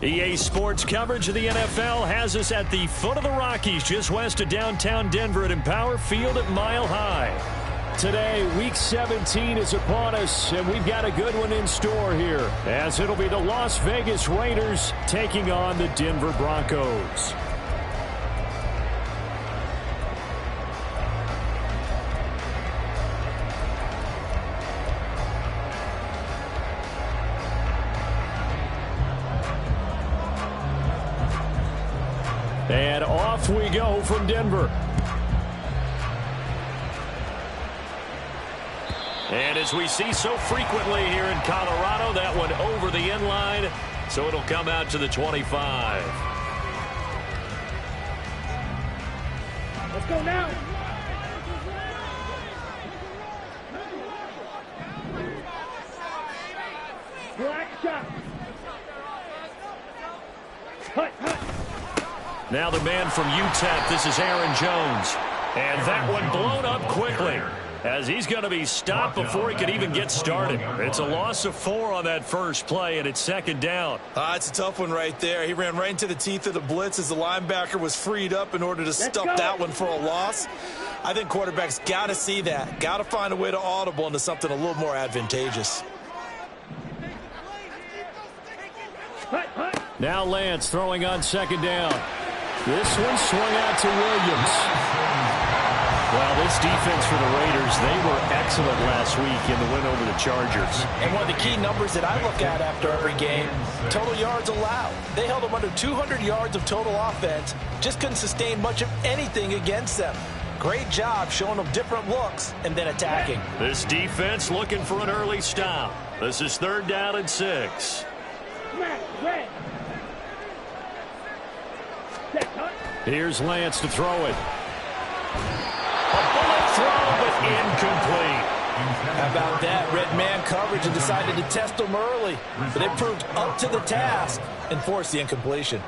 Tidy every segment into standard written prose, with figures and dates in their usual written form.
EA Sports coverage of the NFL has us at the foot of the Rockies, just west of downtown Denver at Empower Field at Mile High. Today, Week 17 is upon us, and we've got a good one in store here, as it'll be the Las Vegas Raiders taking on the Denver Broncos. And off we go from Denver. And as we see so frequently here in Colorado, that one over the end line, so it'll come out to the 25. Let's go now. Black shot. Hut, hut. Now the man from UTEP, this is Aaron Jones. And that one blown up quickly, as he's going to be stopped before he could even get started. It's a loss of 4 on that first play, and it's second down. It's a tough one right there. He ran right into the teeth of the blitz as the linebacker was freed up in order to stuff that one for a loss. I think quarterbacks got to see that. Got to find a way to audible into something a little more advantageous. Now Lance throwing on second down. This one swung out to Williams. Well, this defense for the Raiders, they were excellent last week in the win over the Chargers. And one of the key numbers that I look at after every game, total yards allowed. They held them under 200 yards of total offense, just couldn't sustain much of anything against them. Great job showing them different looks and then attacking. This defense looking for an early stop. This is 3rd down and 6. Here's Lance to throw it. A bullet throw, but incomplete. How about that? Red man coverage and decided to test them early. But they proved up to the task and forced the incompletion.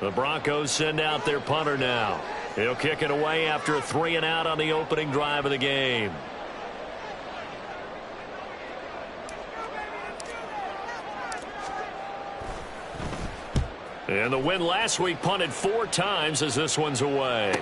The Broncos send out their punter now. He'll kick it away after a 3-and-out on the opening drive of the game. And the win last week punted 4 times as this one's away.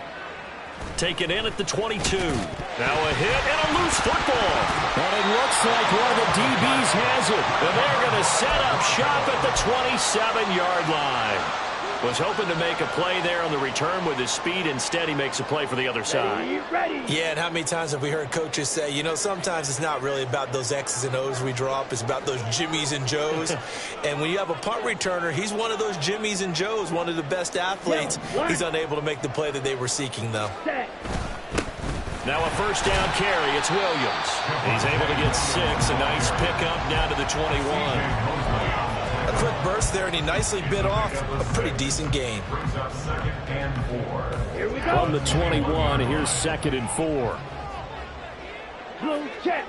Taken in at the 22. Now a hit and a loose football. And it looks like one of the DBs has it. And they're going to set up shop at the 27-yard line. Was hoping to make a play there on the return with his speed. Instead, he makes a play for the other side. Yeah, and how many times have we heard coaches say, you know, sometimes it's not really about those X's and O's we drop. It's about those Jimmies and Joes. And when you have a punt returner, he's one of those Jimmies and Joes, one of the best athletes. He's unable to make the play that they were seeking, though. Now a first down carry. It's Williams. He's able to get 6. A nice pickup down to the 21. A quick burst there, and he nicely bit off a pretty decent gain. Here we go. From the 21, here's 2nd and 4. Blue check.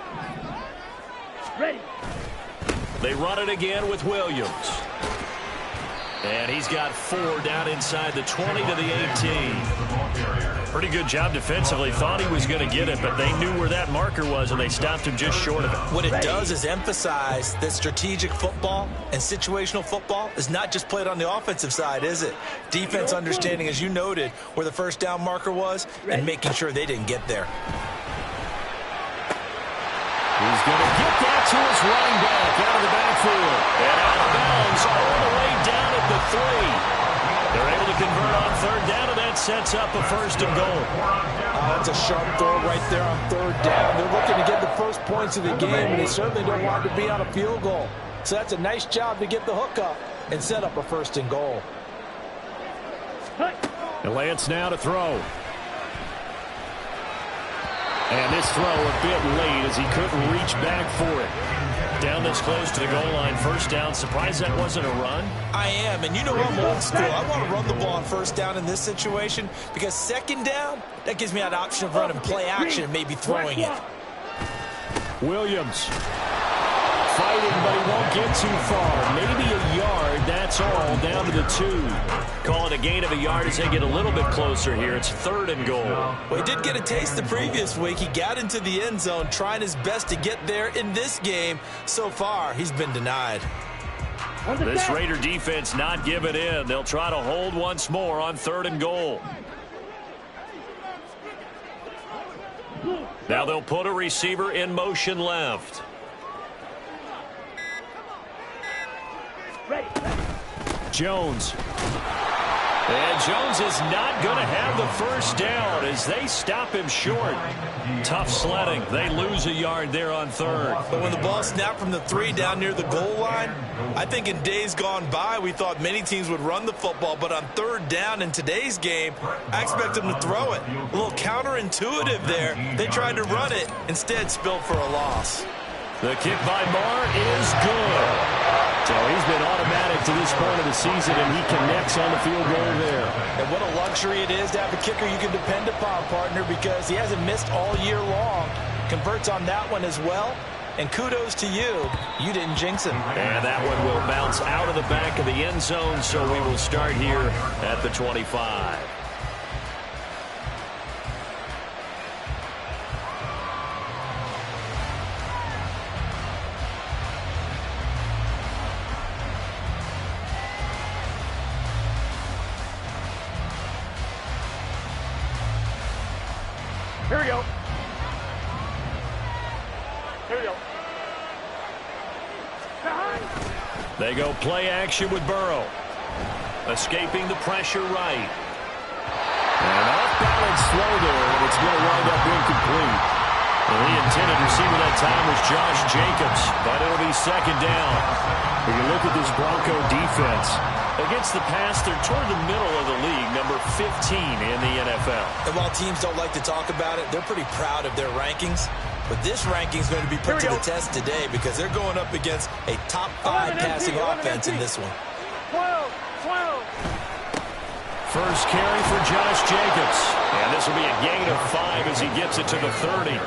Ready. They run it again with Williams. And he's got 4 down inside the 20 to the 18. Pretty good job defensively. Thought he was going to get it, but they knew where that marker was, and they stopped him just short of it. What it does is emphasize that strategic football and situational football is not just played on the offensive side, is it? Defense understanding, as you noted, where the first down marker was and making sure they didn't get there. He's going to get that to his running back out of the backfield. And out of bounds all the way down at the 3. They're able to convert on 3rd down, and that sets up a 1st and goal. That's a sharp throw right there on 3rd down. They're looking to get the first points of the game, and they certainly don't want to be on a field goal. So that's a nice job to get the hook up and set up a 1st and goal. And Lance now to throw. And this throw a bit late as he couldn't reach back for it. Down this close to the goal line, 1st down. Surprised that wasn't a run? I am, and you know I'm old school. I want to run the ball on 1st down in this situation because 2nd down, that gives me an option of running play action and maybe throwing it. Williams fighting, but he won't get too far. Maybe a yard, that's all, down to the 2. Call it a gain of a yard as they get a little bit closer here. It's 3rd and goal. Well, he did get a taste the previous week. He got into the end zone, trying his best to get there in this game. So far, he's been denied. This Raider defense not giving in. They'll try to hold once more on 3rd and goal. Now they'll put a receiver in motion left. Jones. And Jones is not going to have the first down as they stop him short. Tough sledding. They lose a yard there on 3rd. But when the ball snapped from the 3 down near the goal line, I think in days gone by, we thought many teams would run the football. But on 3rd down in today's game, I expect them to throw it. A little counterintuitive there. They tried to run it, instead spilled for a loss. The kick by Marr is good. So he's been automatic to this point of the season, and he connects on the field goal there. And what a luxury it is to have a kicker you can depend upon, partner, because he hasn't missed all year long. Converts on that one as well. And kudos to you. You didn't jinx him. And that one will bounce out of the back of the end zone, so we will start here at the 25. Here we go. Here we go. They go play action with Burrow. Escaping the pressure right. And off-balance throw there, and it's going to wind up incomplete. And the intended receiver that time was Josh Jacobs, but it'll be 2nd down. When you look at this Bronco defense, against the pass, they're toward the middle of the league, number 15 in the NFL. And while teams don't like to talk about it, they're pretty proud of their rankings. But this ranking is going to be put to the test today because they're going up against a top 5 passing offense in this one. 12. First carry for Josh Jacobs. And this will be a gain of 5 as he gets it to the 30.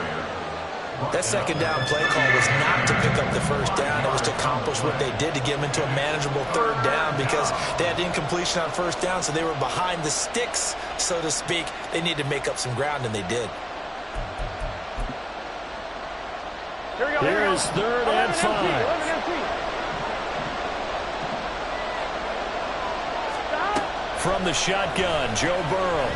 That 2nd down play call was not to pick up the 1st down. It was to accomplish what they did to get them into a manageable 3rd down because they had incompletion on 1st down, so they were behind the sticks, so to speak. They needed to make up some ground, and they did. Here is 3rd and 5. From the shotgun, Joe Burrow.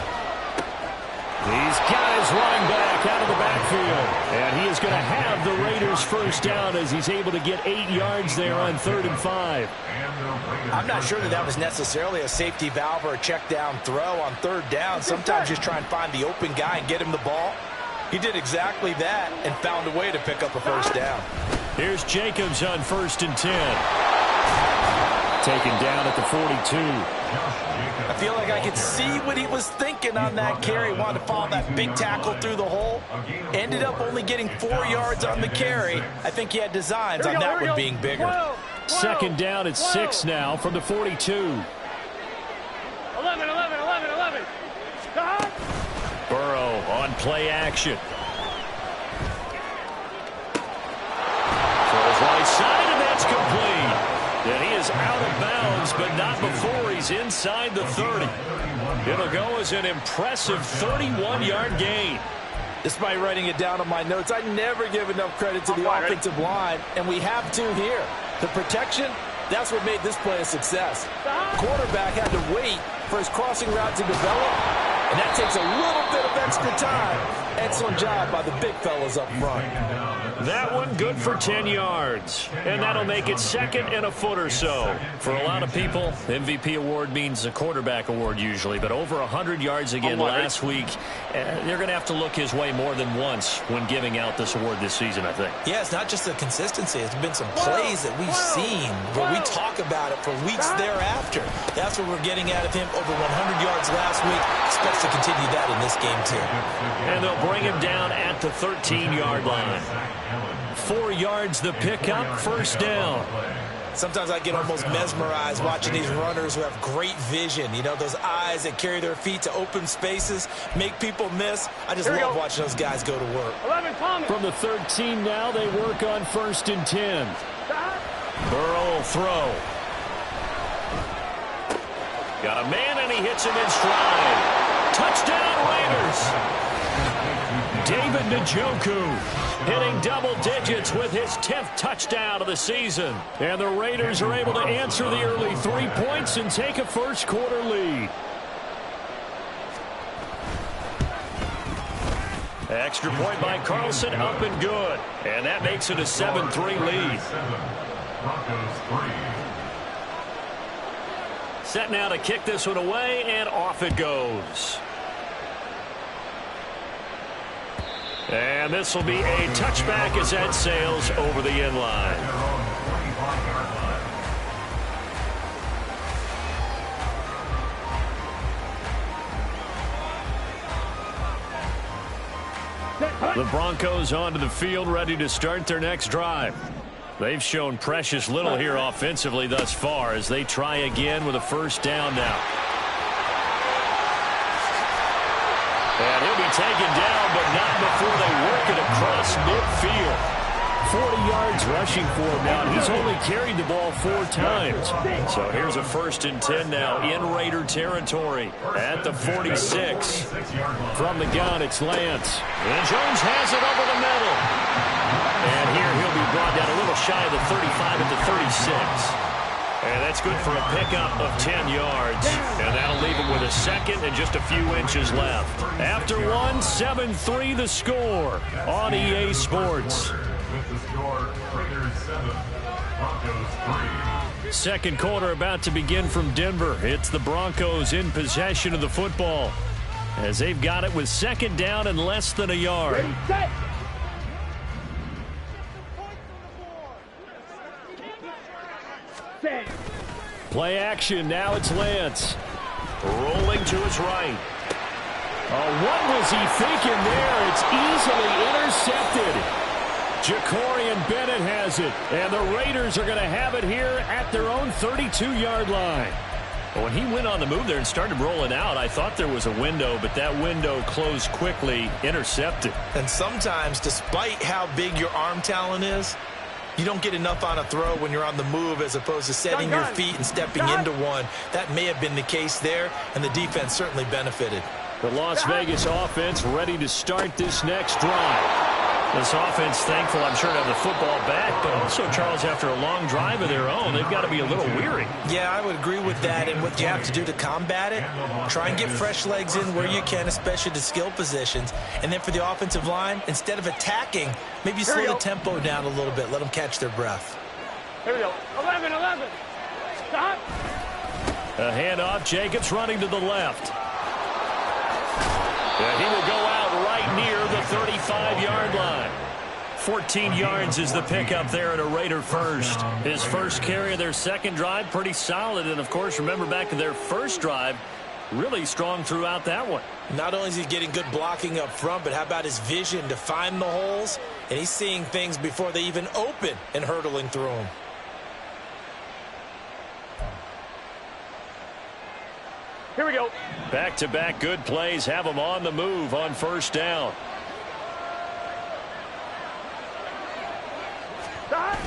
He's got his running back out of the backfield. And he is going to have the Raiders' 1st down as he's able to get 8 yards there on 3rd and 5. I'm not sure that was necessarily a safety valve or a check down throw on 3rd down. Sometimes just try and find the open guy and get him the ball. He did exactly that and found a way to pick up a 1st down. Here's Jacobs on 1st and 10. Taken down at the 42. I feel like I could see what he was thinking on that carry. Wanted to follow that big tackle through the hole. Ended up only getting 4 yards on the carry. I think he had designs on that one being bigger. 2nd down at 6 now from the 42. 11. Burrow on play action. Throws right side, and that's complete. And he is out of bounds, but not before he's inside the 30. It'll go as an impressive 31-yard gain. Despite writing it down on my notes, I never give enough credit to the offensive line, and we have to here. The protection, that's what made this play a success. Quarterback had to wait for his crossing route to develop, and that takes a little bit of extra time. Excellent job by the big fellas up front. That one good for 10 yards. And that'll make it 2nd and a foot or so. For a lot of people, MVP award means a quarterback award usually. But over 100 yards again last week, they're going to have to look his way more than once when giving out this award this season, I think. Yeah, it's not just the consistency. It's been some plays that we've seen where we talk about it for weeks thereafter. That's what we're getting out of him. Over 100 yards last week. Expects to continue that in this game, too. And they'll bring him down at the 13-yard line. 4 yards the pickup, 1st down. Sometimes I get almost mesmerized watching these runners who have great vision. You know, those eyes that carry their feet to open spaces, make people miss. I just love watching those guys go to work. From the 13 now, they work on 1st and 10. Burrow will throw. Got a man, and he hits him in stride. Touchdown, Raiders. David Njoku hitting double digits with his 10th touchdown of the season. And the Raiders are able to answer the early 3 points and take a first-quarter lead. Extra point by Carlson, up and good. And that makes it a 7-3 lead. Set now to kick this one away, and off it goes. And this will be a touchback as that sails over the end line. The Broncos onto the field, ready to start their next drive. They've shown precious little here offensively thus far as they try again with a first down now. And he'll be taken down, but not before they work it across midfield. 40 yards rushing for him now, and he's only carried the ball 4 times. So here's a 1st and 10 now in Raider territory at the 46. From the gun, it's Lance. And Jones has it over the middle. And here he'll be brought down a little shy of the 35 at the 36. And that's good for a pickup of 10 yards. And that'll leave him with a 2nd and just a few inches left. After one, 7-3 the score on EA Sports. Second quarter about to begin from Denver. It's the Broncos in possession of the football as they've got it with 2nd down and less than a yard. Play action. Now it's Lance. Rolling to his right. Oh, what was he thinking there? It's easily intercepted. Jacorian Bennett has it, and the Raiders are going to have it here at their own 32-yard line. When he went on the move there and started rolling out, I thought there was a window, but that window closed quickly, intercepted. And sometimes, despite how big your arm talent is, you don't get enough on a throw when you're on the move as opposed to setting your feet and stepping into one. That may have been the case there, and the defense certainly benefited. The Las Vegas offense ready to start this next drive. This offense thankful, I'm sure, to have the football back, but also, Charles, after a long drive of their own, they've got to be a little weary. Yeah, I would agree with that, and what you have to do to combat it, try and get fresh legs in where you can, especially to skill positions. And then for the offensive line, instead of attacking, maybe slow the tempo down a little bit, let them catch their breath. Here we go. 11. Stop. A handoff, Jacobs running to the left. And he will go out right near the 35-yard line. 14 yards is the pickup there at a Raider first. His first carry of their second drive, pretty solid. And, of course, remember back to their first drive, really strong throughout that one. Not only is he getting good blocking up front, but how about his vision to find the holes? And he's seeing things before they even open and hurtling through them. Here we go. Back-to-back good plays have them on the move on first down. Stop.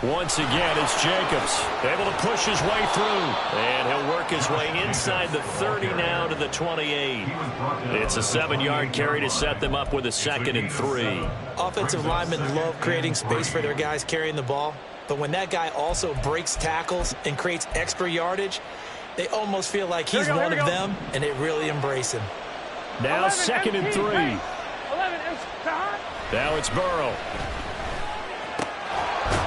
Once again, it's Jacobs able to push his way through. And he'll work his way inside the 30 now to the 28. It's a 7-yard carry to set them up with a 2nd and 3. Offensive linemen love creating space for their guys carrying the ball. But when that guy also breaks tackles and creates extra yardage, they almost feel like he's one of them, and they really embrace him. Now 2nd and 3. 11 is stop. Now it's Burrow.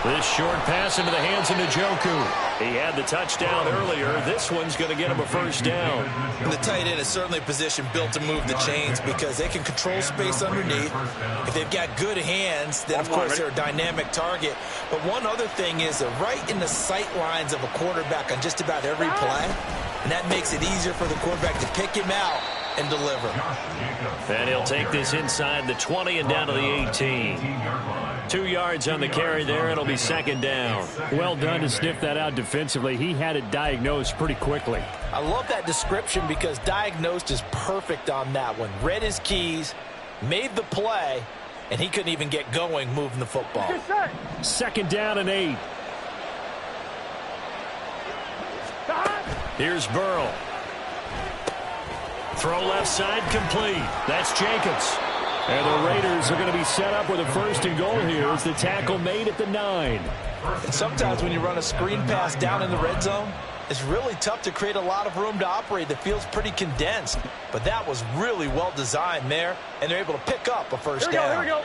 This short pass into the hands of Njoku. He had the touchdown earlier. This one's going to get him a first down. And the tight end is certainly a position built to move the chains because they can control space underneath. If they've got good hands, then, of course, they're a dynamic target. But one other thing is they're right in the sight lines of a quarterback on just about every play. And that makes it easier for the quarterback to pick him out and deliver. And he'll take this inside the 20 and down to the 18. 2 yards on the carry there. It'll be 2nd down. Well done to sniff that out defensively. He had it diagnosed pretty quickly. I love that description because diagnosed is perfect on that one. Read his keys, made the play, and he couldn't even get going moving the football. 2nd down and 8. Stop. Here's Burrow. Throw left side complete. That's Jacobs. And the Raiders are going to be set up with a 1st and goal here as the tackle made at the 9. And sometimes when you run a screen pass down in the red zone, it's really tough to create a lot of room to operate. The field's pretty condensed. But that was really well designed there, and they're able to pick up a first down. Here we go.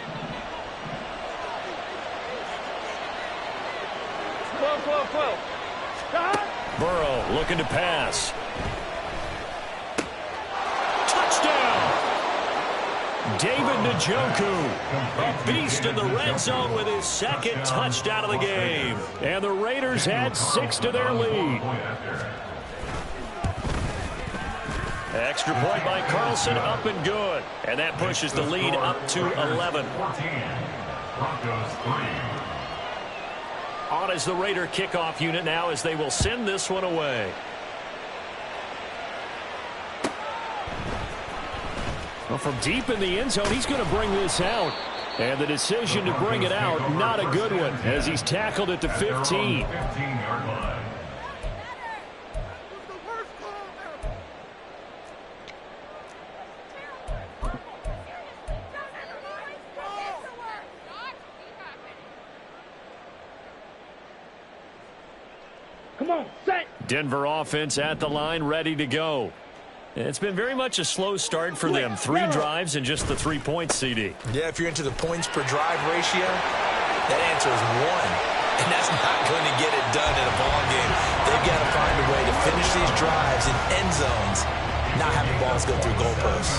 Slow. Stop. Burrow looking to pass. Touchdown! David Njoku, a beast in the red zone with his 2nd touchdown of the game. And the Raiders add 6 to their lead. Extra point by Carlson, up and good. And that pushes the lead up to 11. On is the Raider kickoff unit now as they will send this one away. Well, from deep in the end zone, he's going to bring this out. And the decision to bring it out, not a good one, as he's tackled at the 15. Come on, set. Denver offense at the line, ready to go. It's been very much a slow start for them. 3 drives and just the 3 points, CD. Yeah, if you're into the points per drive ratio, that answer is 1. And that's not going to get it done in a ball game. They've got to find a way to finish these drives in end zones, not having balls go through goalposts.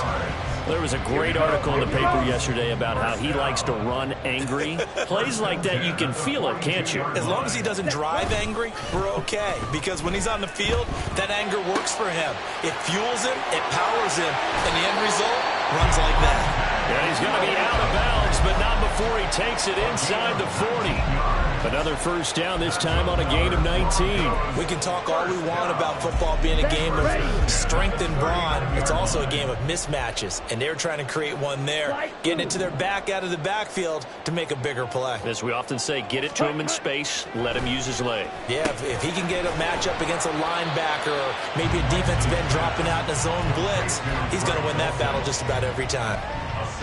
There was a great article in the paper yesterday about how he likes to run angry. Plays like that, you can feel it, can't you? As long as he doesn't drive angry, we're okay. Because when he's on the field, that anger works for him. It fuels him, it powers him, and the end result runs like that. Yeah, he's going to be out of bounds, but not before he takes it inside the 40. Another first down, this time on a gain of 19. We can talk all we want about football being a game of strength and brawn. It's also a game of mismatches, and they're trying to create one there, getting it to their back out of the backfield to make a bigger play. As we often say, get it to him in space, let him use his leg. Yeah, if he can get a matchup against a linebacker or maybe a defensive end dropping out in a zone blitz, he's going to win that battle just about every time.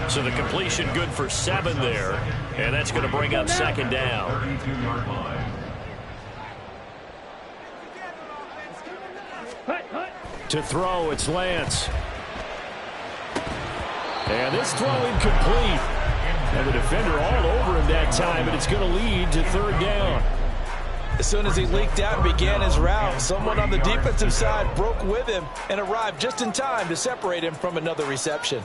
So the completion good for 7 there, and that's going to bring up 2nd down. To throw, it's Lance. And this throw incomplete. And the defender all over him that time, and it's going to lead to 3rd down. As soon as he leaked out and began his route, someone on the defensive side broke with him and arrived just in time to separate him from another reception.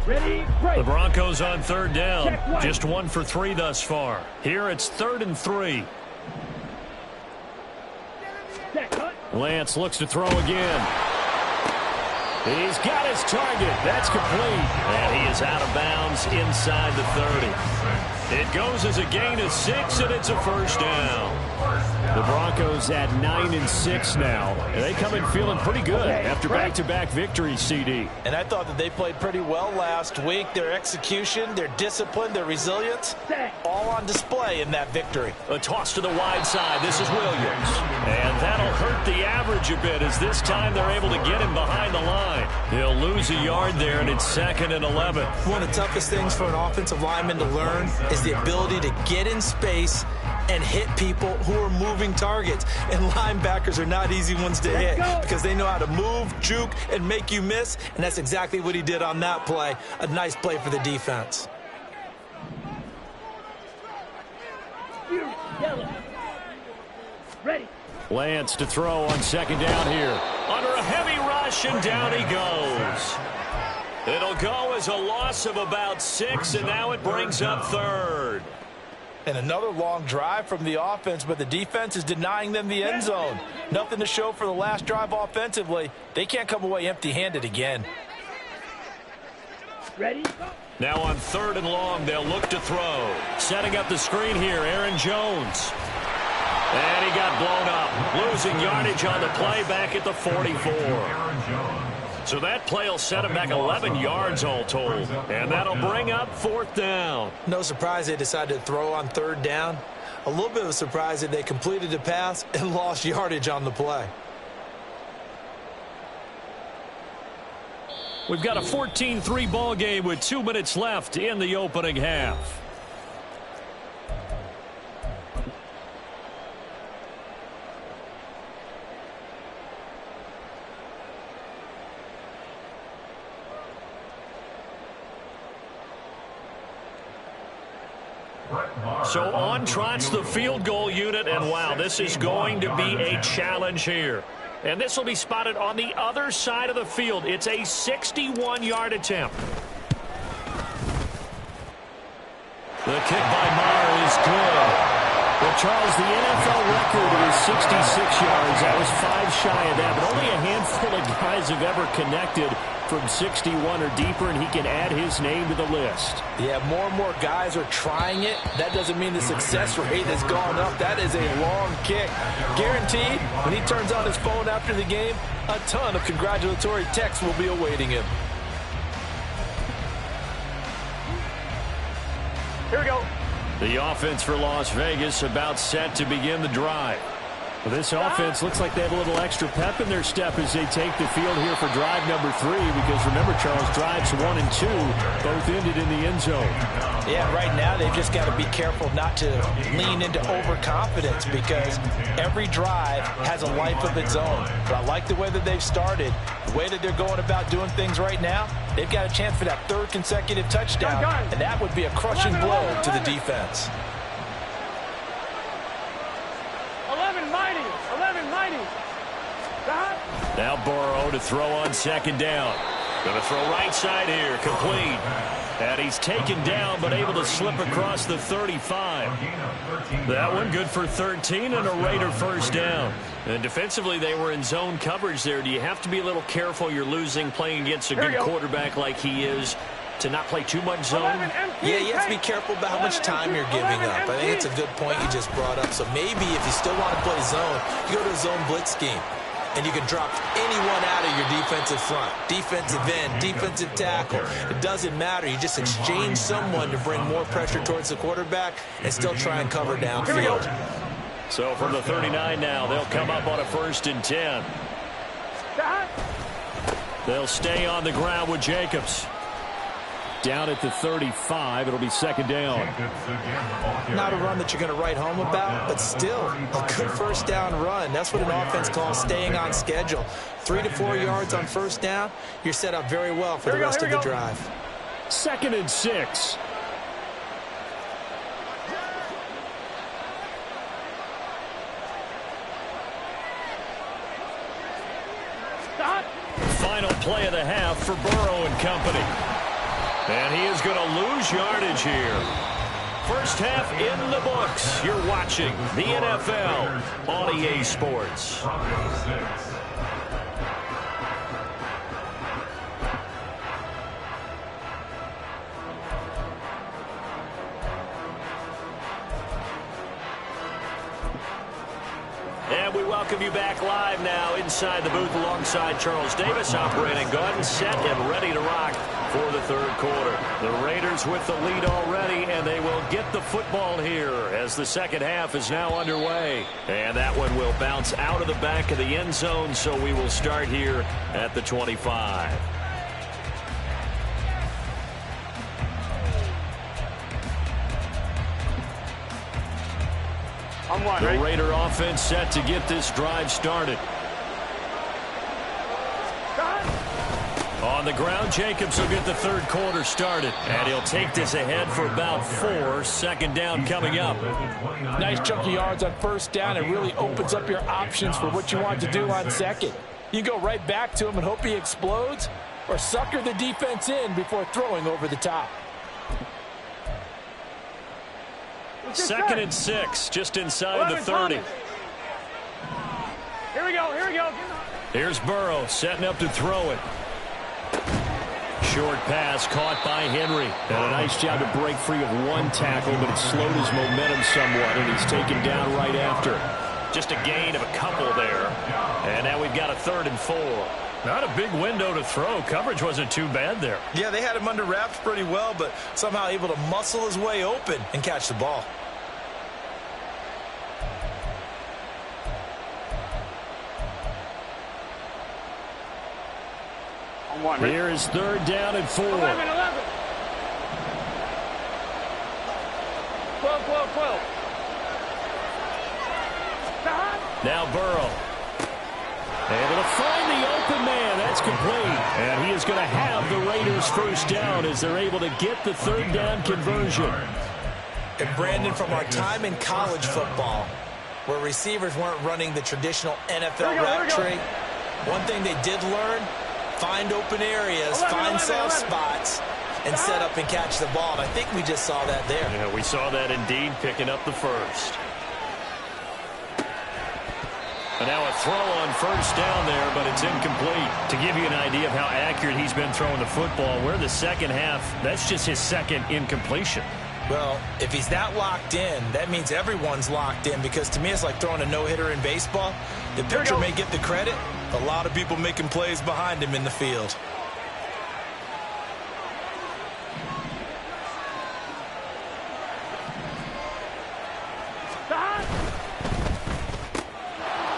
Ready, break. The Broncos on 3rd down. Just 1 for 3 thus far. Here it's 3rd and 3. Lance looks to throw again. He's got his target. That's complete. And he is out of bounds inside the 30. It goes as a gain of 6, and it's a first down. The Broncos at 9-6 now. And they come in feeling pretty good after back-to-back victories, CD. And I thought that they played pretty well last week. Their execution, their discipline, their resilience, all on display in that victory. A toss to the wide side. This is Williams. And that'll hurt the average a bit as this time they're able to get him behind the line. He'll lose a yard there, and it's 2nd and 11. One of the toughest things for an offensive lineman to learn is the ability to get in space and hit people who are moving targets. And linebackers are not easy ones to hit because they know how to move, juke, and make you miss. And that's exactly what he did on that play. A nice play for the defense. Ready. Lance to throw on 2nd down here. Under a heavy rush, and down he goes. It'll go as a loss of about 6, and now it brings up 3rd. And another long drive from the offense, but the defense is denying them the end zone. Nothing to show for the last drive offensively. They can't come away empty-handed again. Ready. Now on 3rd and long, they'll look to throw. Setting up the screen here, Aaron Jones. And he got blown up. Losing yardage on the play back at the 44. So that play will set him back 11 yards all told. And that'll bring up 4th down. No surprise they decided to throw on 3rd down. A little bit of a surprise that they completed the pass and lost yardage on the play. We've got a 14-3 ball game with 2 minutes left in the opening half. So on trots the field goal unit, and wow, this is going to be a challenge here. And this will be spotted on the other side of the field. It's a 61-yard attempt. The kick by Maher is good. Well, Charles, the NFL record is 66 yards. That was 5 shy of that, but only a handful of guys have ever connected from 61 or deeper, and he can add his name to the list. Yeah, more and more guys are trying it. That doesn't mean the success rate has gone up. That is a long kick. Guaranteed, when he turns on his phone after the game, a ton of congratulatory texts will be awaiting him. Here we go. The offense for Las Vegas about set to begin the drive. Well, this offense looks like they have a little extra pep in their step as they take the field here for drive number 3, because remember, Charles, drives 1 and 2 both ended in the end zone. Yeah, right now they've just got to be careful not to lean into overconfidence, because every drive has a life of its own. But I like the way that they've started, the way that they're going about doing things right now. They've got a chance for that 3rd consecutive touchdown, and that would be a crushing blow to the defense. 11 mighty. Now Burrow to throw on 2nd down. Going to throw right side here, complete. And he's taken down, but able to slip across the 35. That one good for 13 and a Raider 1st down. And defensively, they were in zone coverage there. Do you have to be a little careful? You're losing playing against a good quarterback like he is, to not play too much zone? Yeah, you have to be careful about how much time you're giving up. I think it's a good point you just brought up. So maybe if you still want to play zone, you go to a zone blitz scheme, and you can drop anyone out of your defensive front, defensive end, defensive tackle. It doesn't matter. You just exchange someone to bring more pressure towards the quarterback and still try and cover downfield. So from the 39 now, they'll come up on a 1st and 10. They'll stay on the ground with Jacobs. Down at the 35, it'll be 2nd down. Not a run that you're going to write home about, but still a good 1st down run. That's what an offense calls staying on schedule. 3 to 4 yards on 1st down, you're set up very well for the rest of the drive. 2nd and 6. Stop. Final play of the half for Burrow and company. And he is going to lose yardage here. 1st half in the books. You're watching the NFL on EA Sports. And we welcome you back live now inside the booth alongside Charles Davis, operating gun, set, and ready to rock for the 3rd quarter. The Raiders with the lead already, and they will get the football here as the 2nd half is now underway. And that one will bounce out of the back of the end zone, so we will start here at the 25. The Raider offense set to get this drive started. On the ground, Jacobs will get the 3rd quarter started. And he'll take this ahead for about 4. 2nd down coming up. Nice chunk of yards on 1st down. It really opens up your options for what you want to do on 2nd. You go right back to him and hope he explodes, or sucker the defense in before throwing over the top. 2nd and 6, just inside the 30. Here we go. Here's Burrow setting up to throw it. Short pass caught by Henry. And a nice job to break free of 1 tackle, but it slowed his momentum somewhat, and he's taken down right after. Just a gain of a couple there. And now we've got a 3rd and 4. Not a big window to throw. Coverage wasn't too bad there. Yeah, they had him under wraps pretty well, but somehow able to muscle his way open and catch the ball. Here is 3rd down and 4. 11. 12. Stop. Now Burrow. Able to find the open man. That's complete. And he is going to have the Raiders 1st down as they're able to get the 3rd down conversion. And Brandon, from our time in college football, where receivers weren't running the traditional NFL route tree, one thing they did learn, find open areas, find soft spots, and set up and catch the ball. And I think we just saw that there. Yeah, we saw that indeed, picking up the 1st. And now a throw on 1st down there, but it's incomplete. To give you an idea of how accurate he's been throwing the football, we're the 2nd half. That's just his 2nd incompletion. Well, if he's that locked in, that means everyone's locked in, because to me it's like throwing a no-hitter in baseball. The pitcher may get the credit, a lot of people making plays behind him in the field.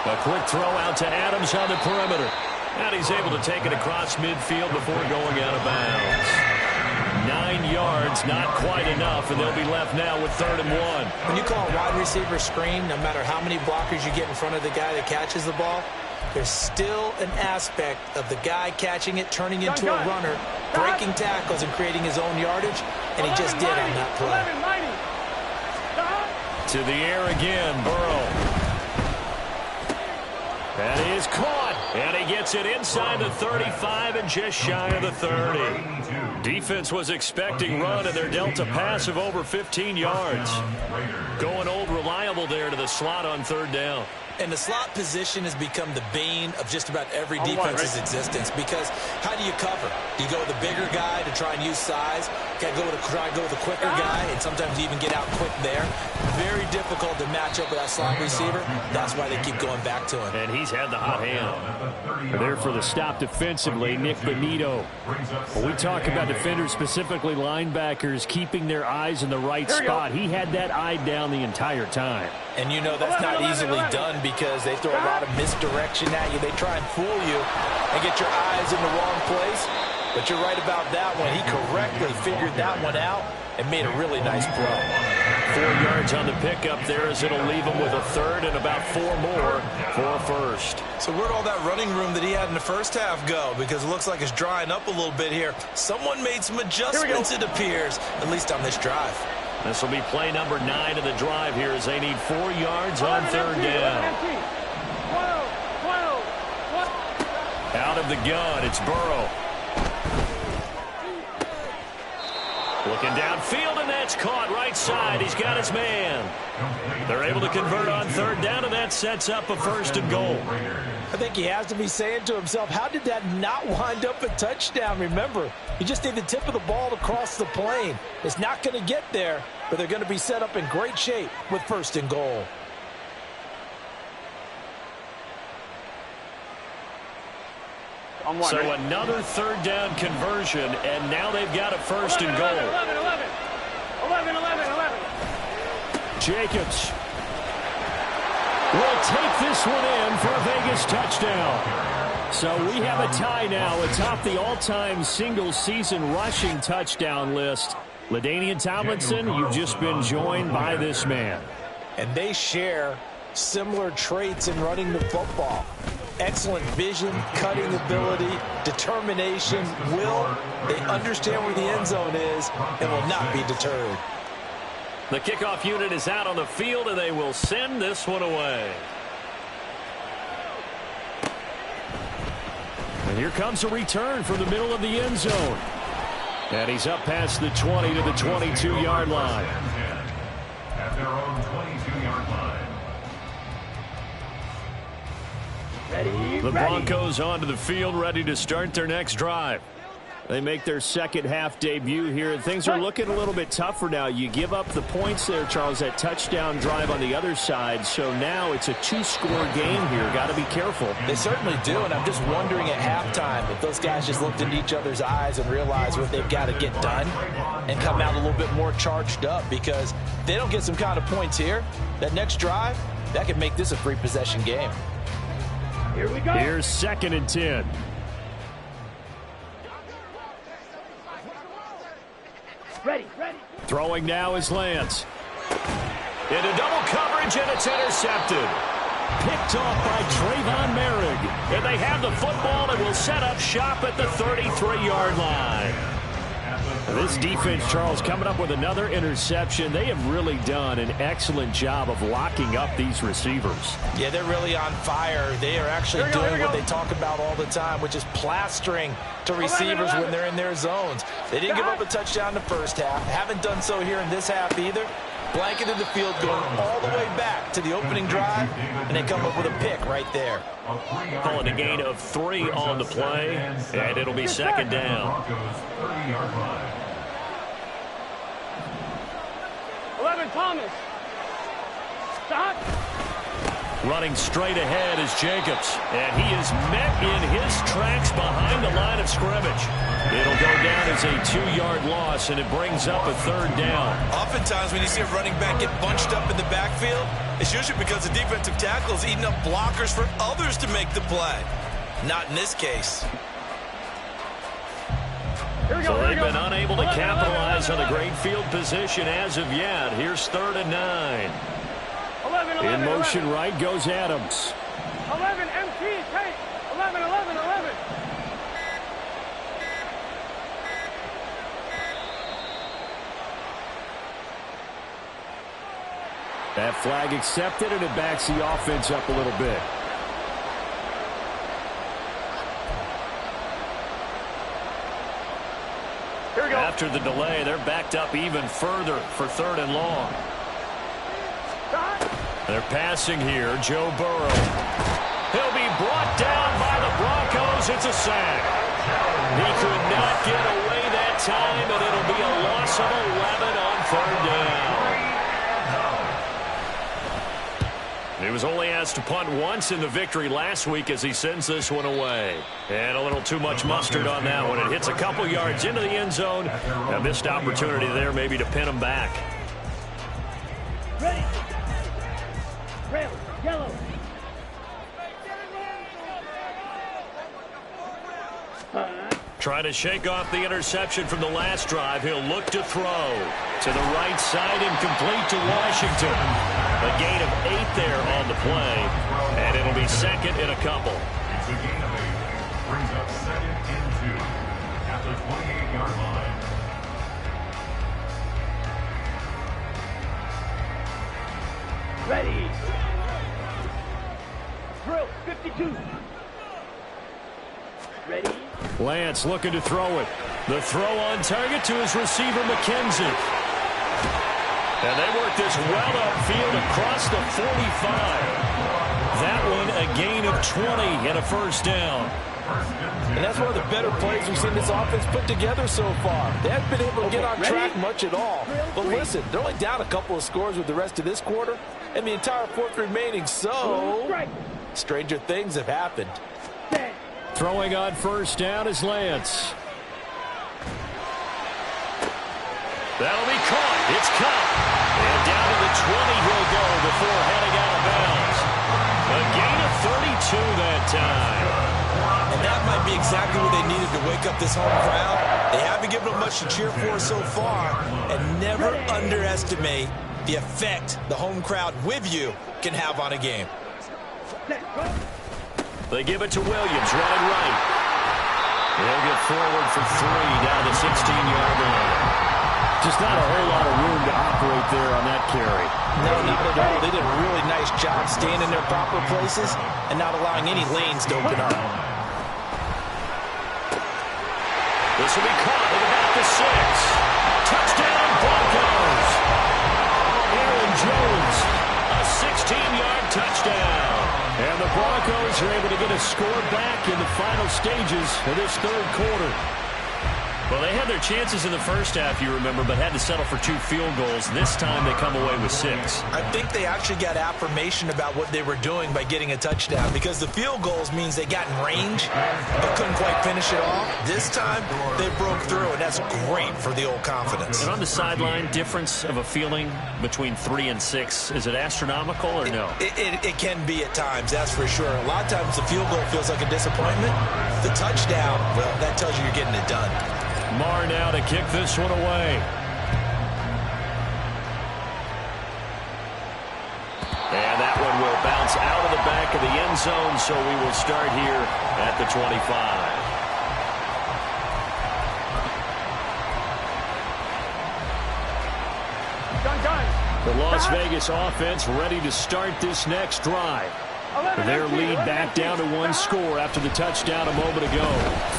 A quick throw out to Adams on the perimeter. And he's able to take it across midfield before going out of bounds. 9 yards, not quite enough, and they'll be left now with 3rd and 1. When you call a wide receiver screen, no matter how many blockers you get in front of the guy that catches the ball, there's still an aspect of the guy catching it, turning into a runner, breaking tackles and creating his own yardage, and he just did on that play. To the air again, Burrow. That is caught, and he gets it inside the 35 and just shy of the 30. Defense was expecting run, and they're dealt a pass of over 15 yards. Going old reliable there to the slot on 3rd down. And the slot position has become the bane of just about every defense's existence, because how do you cover? Do you go with the bigger guy to try and use size? Try to go with the quicker guy, and sometimes you even get out quick there. Very difficult to match up with that slot receiver. That's why they keep going back to him. And he's had the hot hand. There for the stop defensively, Nick Benito. When we talk about defenders, specifically linebackers, keeping their eyes in the right spot, he had that eye down the entire time. And you know that's not easily done, because they throw a lot of misdirection at you. They try and fool you and get your eyes in the wrong place. But you're right about that one. He correctly figured that one out and made a really nice play. 4 yards on the pickup there, as it'll leave him with a 3rd and about 4 more for a 1st. So where'd all that running room that he had in the 1st half go? Because it looks like it's drying up a little bit here. Someone made some adjustments, it appears, at least on this drive. This will be play number 9 of the drive here, as they need 4 yards on 3rd down. Out of the gun, it's Burrow. Looking downfield, and that's caught right side. He's got his man. They're able to convert on 3rd down, and that sets up a 1st and goal. I think he has to be saying to himself, how did that not wind up a touchdown? Remember, he just need the tip of the ball to cross the plane. It's not going to get there, but they're going to be set up in great shape with 1st and goal. So another 3rd down conversion, and now they've got a 1st and goal. 11. Jacobs will take this one in for a Vegas touchdown. So we have a tie now atop the all-time single-season rushing touchdown list. LaDainian Tomlinson, you've just been joined by this man. And they share similar traits in running the football. Excellent vision, cutting ability, determination, will. They understand where the end zone is and will not be deterred. The kickoff unit is out on the field, and they will send this one away. And here comes a return from the middle of the end zone. And he's up past the 20 to the 22-yard line. At their own 22-yard line. The Broncos onto the field, ready to start their next drive. They make their 2nd half debut here. Things are looking a little bit tougher now. You give up the points there, Charles, that touchdown drive on the other side. So now it's a 2-score game here. Got to be careful. They certainly do, and I'm just wondering at halftime if those guys just looked into each other's eyes and realized what they've got to get done and come out a little bit more charged up, because if they don't get some kind of points here, that next drive, that could make this a 3-possession game. Here we go. Here's 2nd and 10. Ready. Throwing now is Lance. Into double coverage, and it's intercepted. Picked off by Trayvon Merrick. And they have the football and will set up shop at the 33-yard line. This defense, Charles, coming up with another interception. They have really done an excellent job of locking up these receivers. Yeah, they're really on fire. They are actually doing what they talk about all the time, which is plastering to receivers when they're in their zones. They didn't give up a touchdown in the first half. Haven't done so here in this half either. Blanketed the field, going all the way back to the opening drive, and they come up with a pick right there. Calling a gain of 3 on the play, and it'll be second down. 11, Thomas. Stop. Running straight ahead is Jacobs, and he is met in his tracks behind the line of scrimmage. It'll go down as a 2-yard loss, and it brings up a third down. Oftentimes when you see a running back get bunched up in the backfield, it's usually because the defensive tackle is eating up blockers for others to make the play. Not in this case. So they've been unable to capitalize on a great field position as of yet. Here's 3rd and 9. 11, In motion right goes Adams. 11, MT, take. 11. That flag accepted, and it backs the offense up a little bit. Here we go. After the delay, they're backed up even further for 3rd and long. They're passing here. Joe Burrow. He'll be brought down by the Broncos. It's a sack. He could not get away that time, and it'll be a loss of 11 on 3rd down. He was only asked to punt once in the victory last week as he sends this one away. And a little too much mustard on that one. It hits a couple yards into the end zone. A missed opportunity there maybe to pin him back. Ready. Red, yellow. Trying to shake off the interception from the last drive. He'll look to throw to the right side and complete to Washington. A gain of 8 there on the play, and it'll be 2nd and a couple. It's a gain of 8. Brings up 2nd and 2 at the 28-yard line. Ready. Drill, 52. Ready. Lance looking to throw it. The throw on target to his receiver, McKenzie. And they work this well upfield across the 45. That one a gain of 20 and a 1st down. And that's one of the better plays we've seen this offense put together so far. They haven't been able to get on track much at all. But listen, they're only down a couple of scores with the rest of this quarter and the entire 4th remaining. So, stranger things have happened. Throwing on 1st down is Lance. That'll be caught. It's caught. And down to the 20 he'll go before heading out of bounds. A gain of 32 that time. And that might be exactly what they needed to wake up this home crowd. They haven't given them much to cheer for so far. And never underestimate the effect the home crowd with you can have on a game. They give it to Williams, running right. He'll get forward for 3 down the 16-yard line. Just not a whole lot of room to operate there on that carry. No, not at all. They did a really nice job staying in their proper places and not allowing any lanes to open up. This will be caught at about the 6. Touchdown, Broncos. Aaron Jones, a 16-yard touchdown. And the Broncos are able to get a score back in the final stages of this 3rd quarter. Well, they had their chances in the first half, you remember, but had to settle for 2 field goals. This time they come away with 6. I think they actually got affirmation about what they were doing by getting a touchdown, because the field goals means they got in range but couldn't quite finish it off. This time they broke through, and that's great for the old confidence. And on the sideline, difference of a feeling between 3 and 6, is it astronomical or no? It can be at times, that's for sure. A lot of times the field goal feels like a disappointment. The touchdown, well, that tells you you're getting it done. Marr now to kick this one away. that one will bounce out of the back of the end zone, so we will start here at the 25. The Las Vegas offense ready to start this next drive. Their lead back down to one score after the touchdown a moment ago.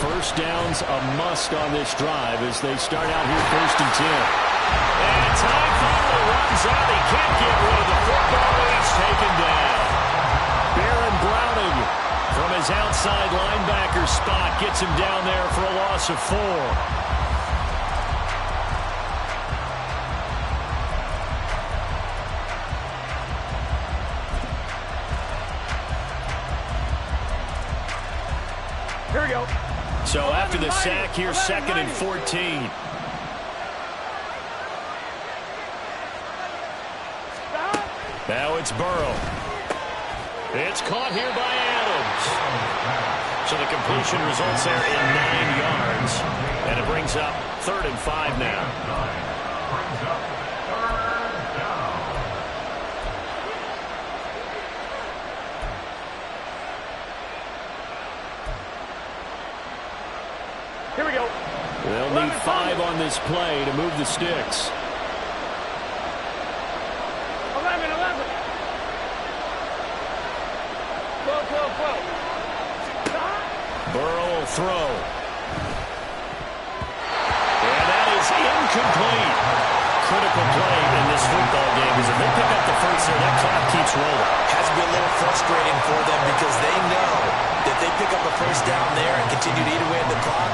First down's a must on this drive as they start out here 1st and 10. And Ty Farrell runs out. He can't get rid of the football. He's taken down. Baron Browning from his outside linebacker spot gets him down there for a loss of 4. Here we go. So after the sack, here's 2nd and 14. Now it's Burrow. It's caught here by Adams. So the completion results there in 9 yards. And it brings up 3rd and 5 now. Here we go. They'll need 5 on this play to move the sticks. 11. 12. Burrow will throw. And that is incomplete. Critical play in this football game because if they pick up the first there, that clock keeps rolling. Has to be a little frustrating for them because they know that they pick up a first down there and continue to eat away at the clock,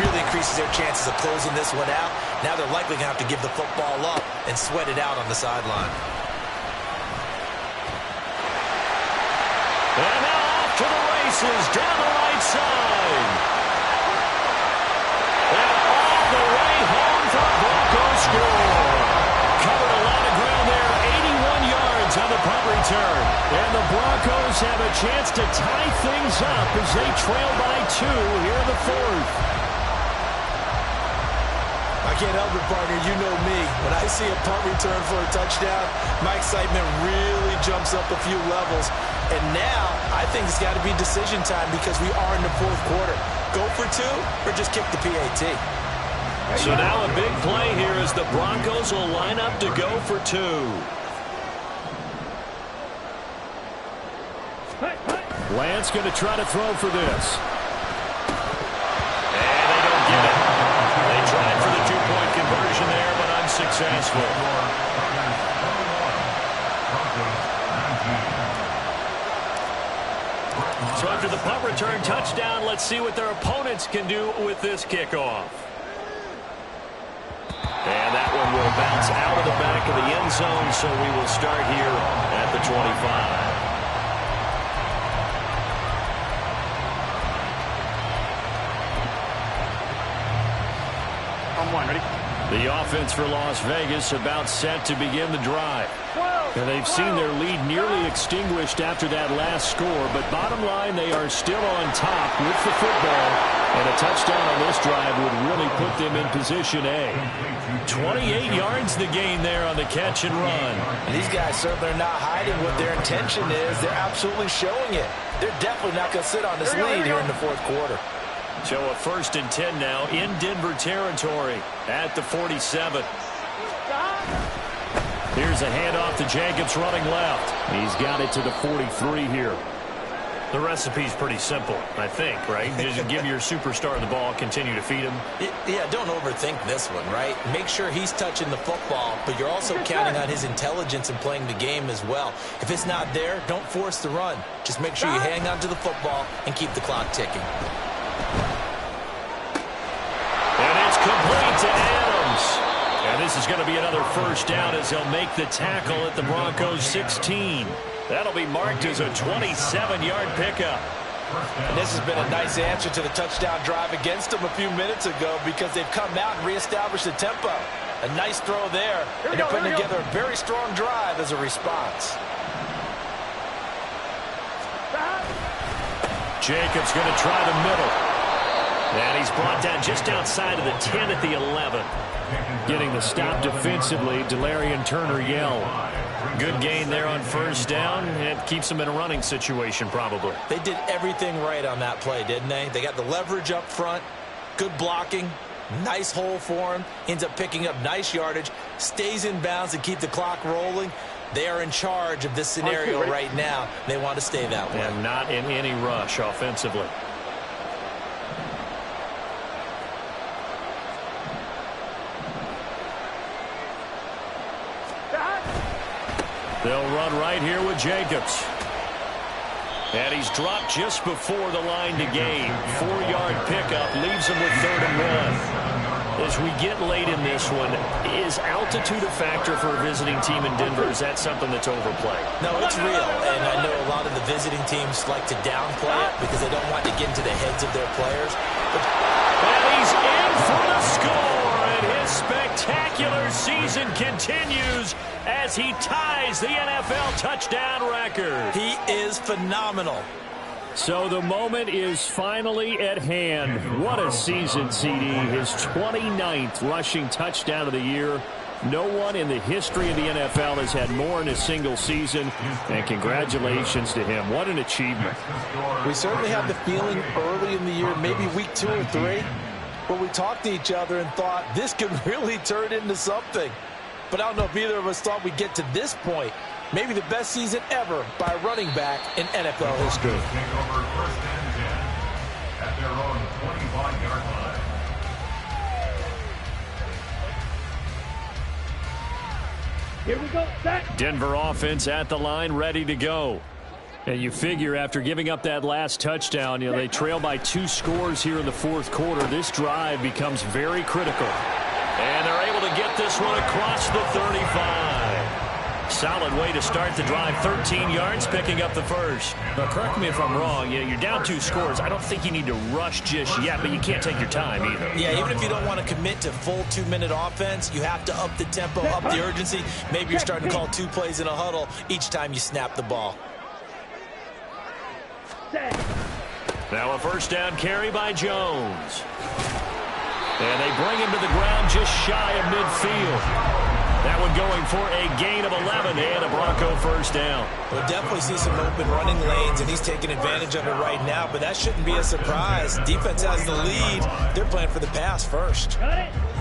really increases their chances of closing this one out. Now they're likely going to have to give the football up and sweat it out on the sideline. And now off to the races down the right side. And all the way home for a Broncos score. Covered a lot of ground there, 81 yards on the punt return. And the Broncos have a chance to tie things up as they trail by 2 here in the 4th. I can't help it, partner. You know me. When I see a punt return for a touchdown, my excitement really jumps up a few levels. And now, I think it's got to be decision time because we are in the 4th quarter. Go for 2 or just kick the PAT. So now a big play here as the Broncos will line up to go for 2. Lance going to try to throw for this. And they don't get it. They tried for the 2-point conversion there, but unsuccessful. So after the punt return touchdown, let's see what their opponents can do with this kickoff. And that one will bounce out of the back of the end zone, so we will start here at the 25. Ready? The offense for Las Vegas about set to begin the drive. And they've seen their lead nearly extinguished after that last score, but bottom line, they are still on top with the football, and a touchdown on this drive would really put them in position A. 28 yards the gain there on the catch and run. And these guys certainly are not hiding what their intention is. They're absolutely showing it. They're definitely not going to sit on this lead here in the 4th quarter. So a 1st and 10 now in Denver territory at the 47. Here's a handoff to Jacobs running left. He's got it to the 43 here. The recipe's pretty simple, I think, right? Just give your superstar the ball, continue to feed him. Yeah, don't overthink this one, right? Make sure he's touching the football, but you're also counting on his intelligence in playing the game as well. If it's not there, don't force the run. Just make sure you hang on to the football and keep the clock ticking. And it's complete to Adams. And this is going to be another first down as he'll make the tackle at the Broncos 16. That'll be marked as a 27-yard pickup. And this has been a nice answer to the touchdown drive against them a few minutes ago because they've come out and reestablished the tempo. A nice throw there, and they're putting together a very strong drive as a response. Jacobs going to try the middle. And he's brought down just outside of the 10 at the 11. Getting the stop defensively, Delarian Turner-Yell. Good gain there on first down. It keeps them in a running situation probably. They did everything right on that play, didn't they? They got the leverage up front, good blocking, nice hole for him, ends up picking up nice yardage, stays in bounds and keep the clock rolling. They are in charge of this scenario right now. They want to stay that way. And not in any rush offensively. They'll run right here with Jacobs. And he's dropped just before the line to gain. 4-yard pickup leaves him with 3rd and 1. As we get late in this one, is altitude a factor for a visiting team in Denver? Is that something that's overplayed? No, it's real. And I know a lot of the visiting teams like to downplay it because they don't want to get into the heads of their players. And he's in for the score. And his spectacular season continues as he ties the NFL touchdown record. He is phenomenal. So the moment is finally at hand. What a season, CD. His 29th rushing touchdown of the year. No one in the history of the NFL has had more in a single season. And congratulations to him. What an achievement. We certainly had the feeling early in the year, maybe week 2 or 3, where we talked to each other and thought this could really turn into something. But I don't know if either of us thought we'd get to this point. Maybe the best season ever by a running back in NFL history. Take over 1st and 10 at their own 25-yard line. Here we go. Set. Denver offense at the line, ready to go. And you figure after giving up that last touchdown, they trail by 2 scores here in the 4th quarter. This drive becomes very critical. And they're able to get this one across the 35. Solid way to start the drive. 13 yards, picking up the first. Now, correct me if I'm wrong. You're down 2 scores. I don't think you need to rush just yet, but you can't take your time either. Yeah, even if you don't want to commit to full 2-minute offense, you have to up the tempo, up the urgency. Maybe you're starting to call 2 plays in a huddle each time you snap the ball. Now a first down carry by Jones. And they bring him to the ground just shy of midfield. That one going for a gain of 11 and a Bronco first down. We'll definitely see some open running lanes, and he's taking advantage of it right now, but that shouldn't be a surprise. Defense has the lead. They're playing for the pass first.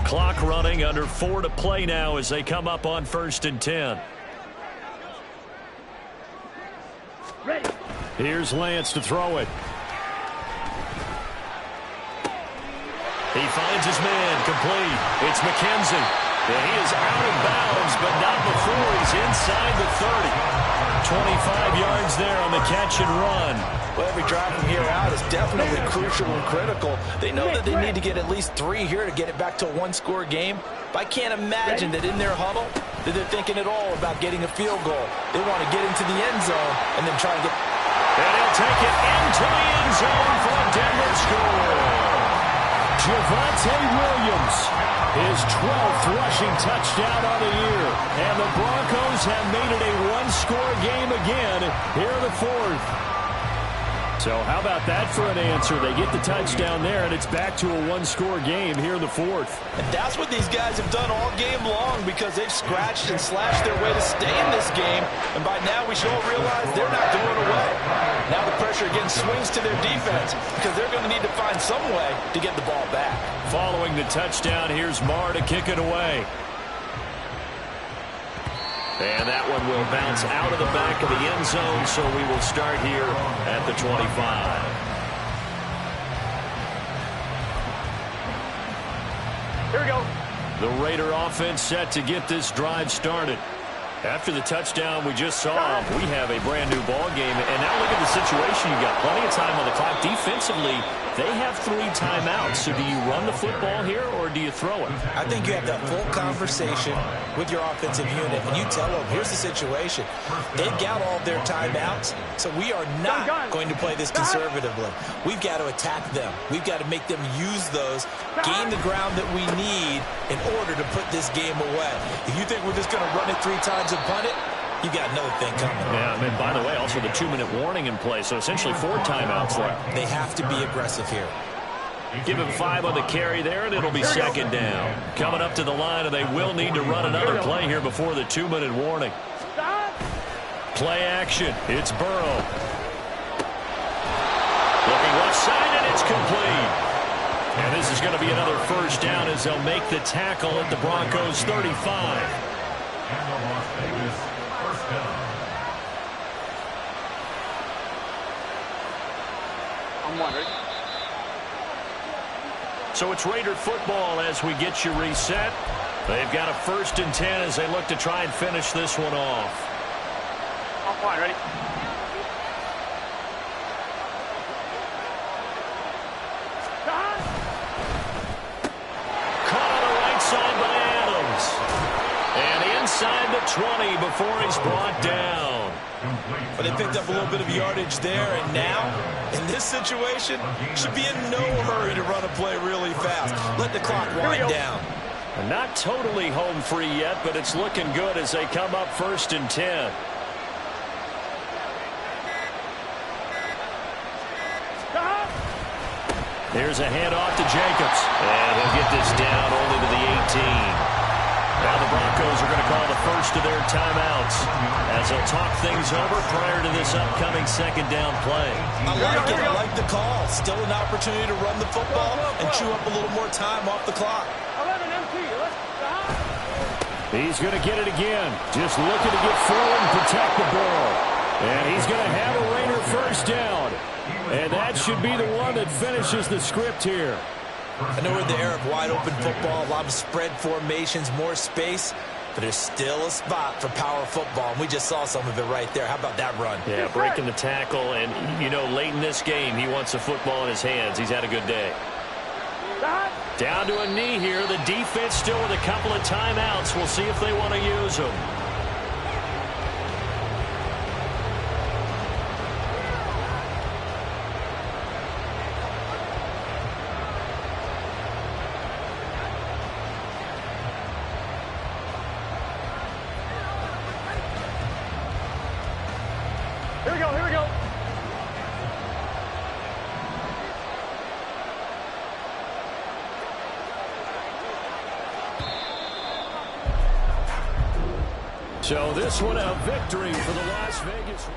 Clock running, under 4 to play now as they come up on 1st and 10. Ready. Here's Lance to throw it. He finds his man, complete. It's McKenzie. And he is out of bounds, but not before he's inside the 30. 25 yards there on the catch and run. Well, every drive from here out is definitely crucial and critical. They know that they need to get at least 3 here to get it back to a 1-score game. But I can't imagine that in their huddle that they're thinking at all about getting a field goal. They want to get into the end zone and then try and get... And he'll take it into the end zone for a Denver score. Javonte Williams, his 12th rushing touchdown on the year. And the Broncos have made it a 1-score game again here in the 4th. So how about that for an answer? They get the touchdown there, and it's back to a 1-score game here in the 4th. And that's what these guys have done all game long because they've scratched and slashed their way to stay in this game. And by now we should all realize they're not going away. Now the pressure again swings to their defense because they're going to need to find some way to get the ball back. Following the touchdown, here's Marr to kick it away. And that one will bounce out of the back of the end zone, so we will start here at the 25. Here we go. The Raider offense set to get this drive started. After the touchdown we just saw, we have a brand-new ball game. And now look at the situation. You've got plenty of time on the clock. Defensively, they have 3 timeouts. So do you run the football here or do you throw it? I think you have that full conversation with your offensive unit, and you tell them, here's the situation. They've got all their timeouts, so we are not going to play this conservatively. We've got to attack them. We've got to make them use those, gain the ground that we need in order to put this game away. If you think we're just going to run it 3 times and punt it, you got another thing coming. Yeah, and by the way, also the 2-minute warning in play, so essentially 4 timeouts left. They have to be aggressive here. Give him 5 on the carry there, and it'll be 2nd down. Coming up to the line, and they will need to run another play here before the 2-minute warning. Stop. Play action. It's Burrow. Looking left side, and it's complete. And this is going to be another first down as they'll make the tackle at the Broncos' 35. And the Las Vegas first down. I'm one, ready? So it's Raider football as we get you reset. They've got a 1st and 10 as they look to try and finish this one off. I'm fine, ready? Caught on the right side by Adams. And inside the 20 before he's brought down. But they picked up a little bit of yardage there, and now, in this situation, should be in no hurry to run a play really fast. Let the clock wind down. And not totally home free yet, but it's looking good as they come up 1st and 10. Here's a handoff to Jacobs. And he'll get this down only to the 18. Now the Broncos are going to call the first of their timeouts as they'll talk things over prior to this upcoming 2nd down play. I like it. I like the call. Still an opportunity to run the football and chew up a little more time off the clock. 11 MT, let's stop. He's going to get it again. Just looking to get forward and protect the ball. And he's going to have a Raider first down. And that should be the one that finishes the script here. I know we're in the era of wide-open football, a lot of spread formations, more space, but there's still a spot for power football, and we just saw some of it right there. How about that run? Yeah, breaking the tackle, and, you know, late in this game, he wants the football in his hands. He's had a good day. Down to a knee here. The defense still with a couple of timeouts. We'll see if they want to use them. Here we go, here we go. So this one a victory for the Las Vegas.